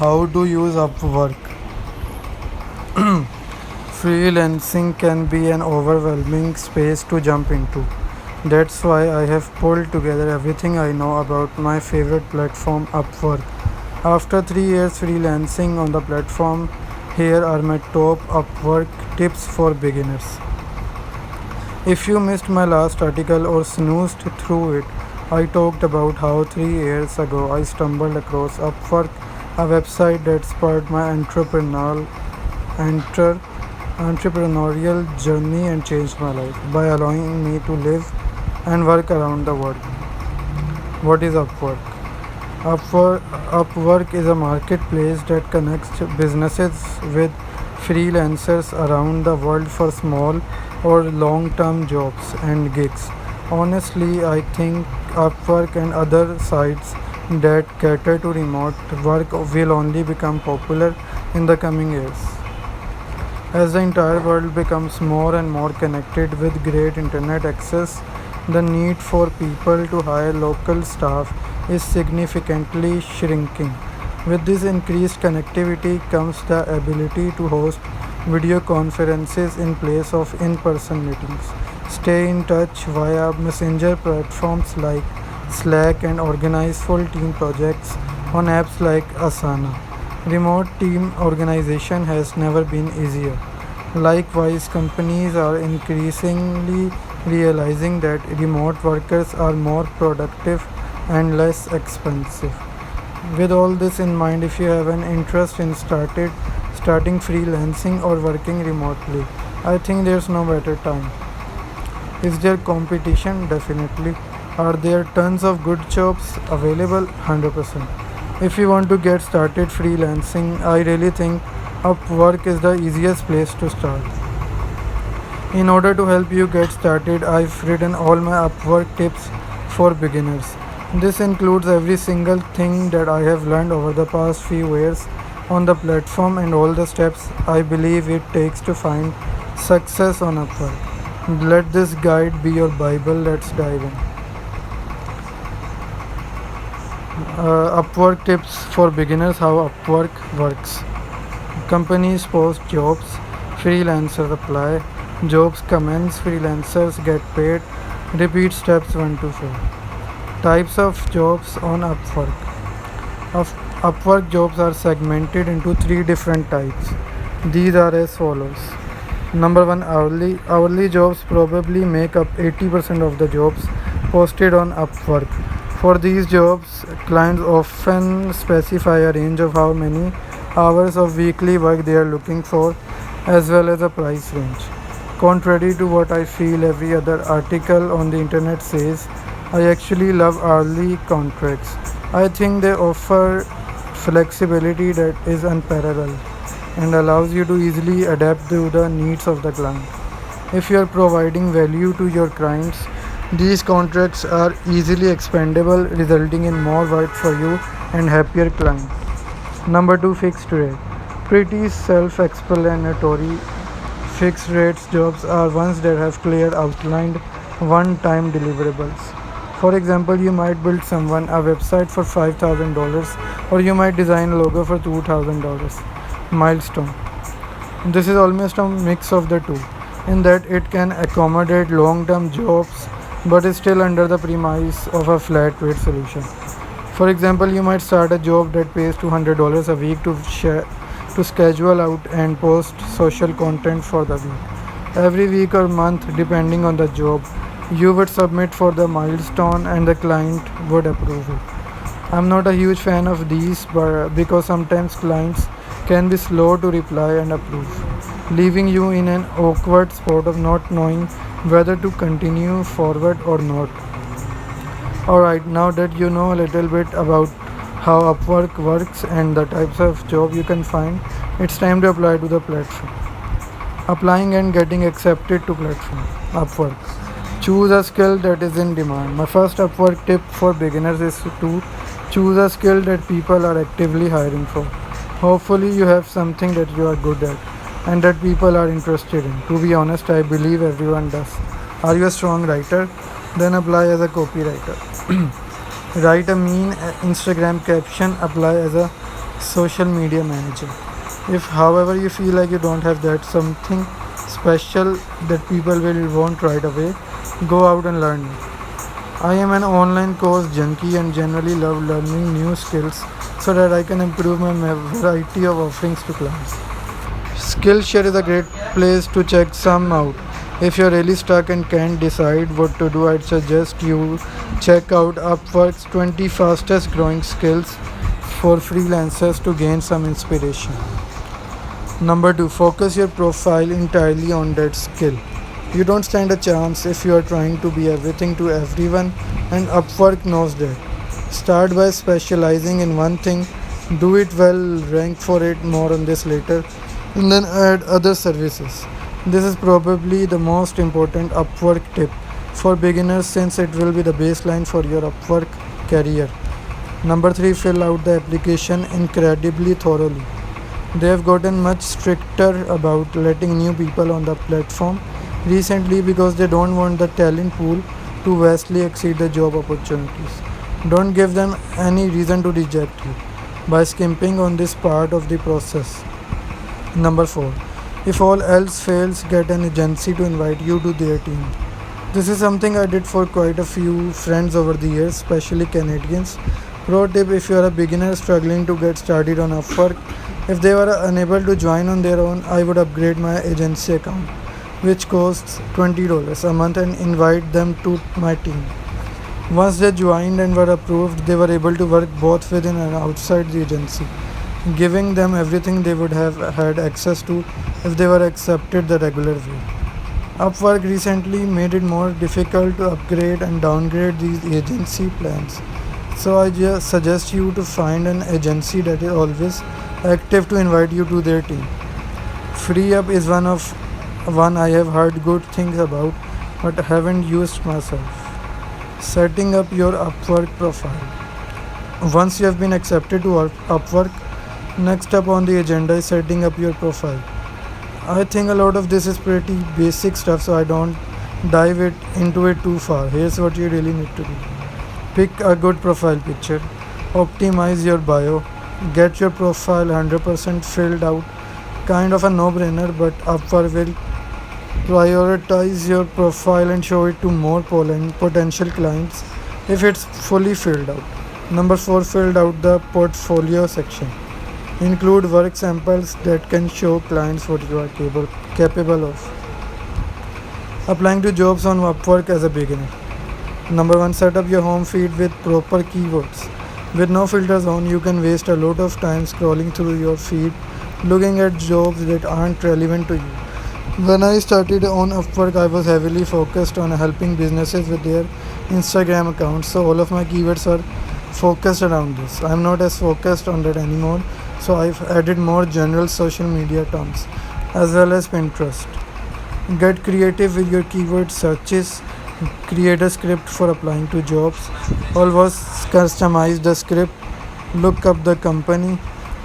How to use Upwork. Freelancing can be an overwhelming space to jump into. That's why I have pulled together everything I know about my favorite platform, Upwork. After 3 years freelancing on the platform, here are my top Upwork tips for beginners. If you missed my last article or snoozed through it, I talked about how 3 years ago I stumbled across Upwork, a website that spurred my enter, entrepreneurial journey and changed my life by allowing me to live and work around the world. What is Upwork? Upwork is a marketplace that connects businesses with freelancers around the world for small or long term jobs and gigs. Honestly, I think Upwork and other sites that cater to remote work will only become popular in the coming years. As the entire world becomes more and more connected with great internet access, the need for people to hire local staff is significantly shrinking. With this increased connectivity comes the ability to host video conferences in place of in person meetings, stay in touch via messenger platforms like Slack, and organize full team projects on apps like Asana. Remote team organization has never been easier. Likewise, companies are increasingly realizing that remote workers are more productive and less expensive. With all this in mind, if you have an interest in starting freelancing or working remotely, I think there's no better time. Is there competition? Definitely. Are there tons of good jobs available? 100%. If you want to get started freelancing, I really think Upwork is the easiest place to start. In order to help you get started, I've written all my Upwork tips for beginners. This includes every single thing that I have learned over the past few years on the platform and all the steps I believe it takes to find success on Upwork. Let this guide be your Bible. Let's dive in. Upwork tips for beginners. How Upwork works. Companies post jobs, freelancers apply, jobs commence, freelancers get paid. Repeat steps 1 to 4. Types of jobs on Upwork. Upwork jobs are segmented into 3 different types. These are as follows. Number 1, hourly. Hourly jobs probably make up 80% of the jobs posted on Upwork. For these jobs, clients often specify a range of how many hours of weekly work they are looking for, as well as a price range. Contrary to what I feel every other article on the internet says, I actually love hourly contracts. I think they offer flexibility that is unparalleled and allows you to easily adapt to the needs of the client. If you are providing value to your clients, these contracts are easily expandable, resulting in more work for you and happier clients. Number 2, fixed rate. Pretty self explanatory. Fixed rates jobs are ones that have clear outlined one time deliverables. For example, you might build someone a website for $5,000 or you might design a logo for $2,000. Milestone. This is almost a mix of the two, in that it can accommodate long term jobs but is still under the premise of a flat rate solution. For example, you might start a job that pays $200 a week to schedule out and post social content for the week. Every week or month, depending on the job, you would submit for the milestone and the client would approve it. I'm not a huge fan of these because sometimes clients can be slow to reply and approve, leaving you in an awkward spot of not knowing whether to continue forward or not. Alright, now that you know a little bit about how Upwork works and the types of job you can find, it's time to apply to the platform. Applying and getting accepted to platform. Upwork. Choose a skill that is in demand. My first Upwork tip for beginners is to choose a skill that people are actively hiring for. Hopefully you have something that you are good at and that people are interested in. To be honest, I believe everyone does. Are you a strong writer? Then apply as a copywriter. Write a mean Instagram caption, apply as a social media manager. If, however, you feel like you don't have that something special that people will want right away, go out and learn it. I am an online course junkie and generally love learning new skills so that I can improve my variety of offerings to clients. Skillshare is a great place to check some out. If you're really stuck and can't decide what to do, I'd suggest you check out Upwork's 20 fastest growing skills for freelancers to gain some inspiration. Number 2, focus your profile entirely on that skill. You don't stand a chance if you are trying to be everything to everyone, and Upwork knows that. Start by specializing in one thing, do it well, rank for it, more on this later, and then add other services. This is probably the most important Upwork tip for beginners since it will be the baseline for your Upwork career. Number 3, fill out the application incredibly thoroughly. They have gotten much stricter about letting new people on the platform recently because they don't want the talent pool to vastly exceed the job opportunities. Don't give them any reason to reject you by skimping on this part of the process. Number 4, if all else fails, get an agency to invite you to their team. This is something I did for quite a few friends over the years, especially Canadians. Pro tip: if you are a beginner struggling to get started on Upwork, if they were unable to join on their own, I would upgrade my agency account, which costs $20 a month, and invite them to my team. Once they joined and were approved, they were able to work both within and outside the agency, giving them everything they would have had access to if they were accepted the regular way. Upwork recently made it more difficult to upgrade and downgrade these agency plans. So I just suggest you to find an agency that is always active to invite you to their team. FreeUp is one I have heard good things about but haven't used myself. Setting up your Upwork profile. Once you have been accepted to Upwork, next up on the agenda is setting up your profile. I think a lot of this is pretty basic stuff, so I don't dive into it too far. Here's what you really need to do. Pick a good profile picture, optimize your bio, get your profile 100% filled out. Kind of a no-brainer, but Upwork will prioritize your profile and show it to more potential clients if it's fully filled out. Number 4, filled out the portfolio section. Include work samples that can show clients what you are capable of. Applying to jobs on Upwork as a beginner. Number 1, set up your home feed with proper keywords. With no filters on, you can waste a lot of time scrolling through your feed looking at jobs that aren't relevant to you. When I started on Upwork, I was heavily focused on helping businesses with their Instagram accounts, so all of my keywords are focused around this. I'm not as focused on that anymore, so I've added more general social media terms as well as Pinterest. Get creative with your keyword searches. Create a script for applying to jobs. Always customize the script. Look up the company.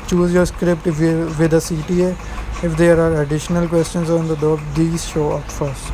Choose your script with a CTA. If there are additional questions on the job, these show up first.